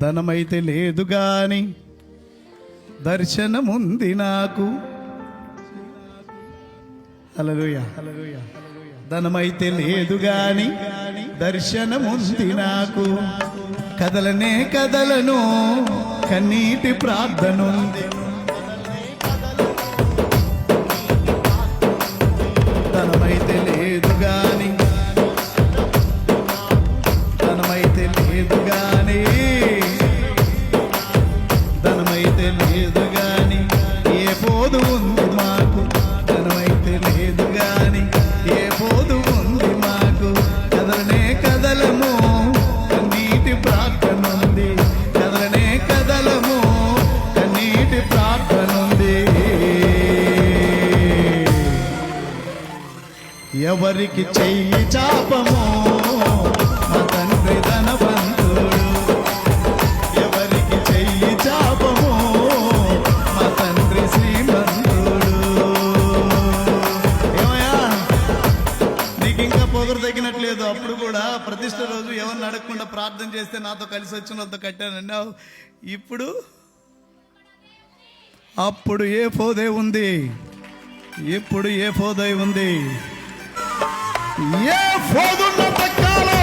ధనమైతే లేదు గాని దర్శనముంది నాకు. హల్లెలూయా. ధనమైతే లేదు గాని దర్శనముంది నాకు. కదలనే కదలను కన్నీటి ప్రార్థనుంది. ధనమైతే లేదు గాని ధనమైతే లేదు గాని ధనమైతే లేదు గాని ఏ పోదు ఉంది మాకు. ధనమైతే లేదు గాని ఏ పోదు ఉంది మాకు. కదలనే కదలము కన్నీటి ప్రార్థనుంది. కదలనే కదలము కన్నీటి ప్రార్థనుంది. ఎవరికి చెయ్యి చాపము మా తండ్రి ధనవంతుడు. ఎవరికి చెయ్యి చాపము మా తండ్రి శ్రీమంతుడు. ఏమయ్యా నీకు ఇంకా పొగరు తగ్గినట్లేదు. అప్పుడు కూడా ప్రతిష్ఠ రోజు ఎవరిని అడగకుండా ప్రార్థన చేస్తే నాతో కలిసి వచ్చినంత కట్టానన్నావు. ఇప్పుడు అప్పుడు ఏ పోదే ఉంది, ఇప్పుడు ఏ పోదై ఉంది. ఏ పోదున్నంత కాలం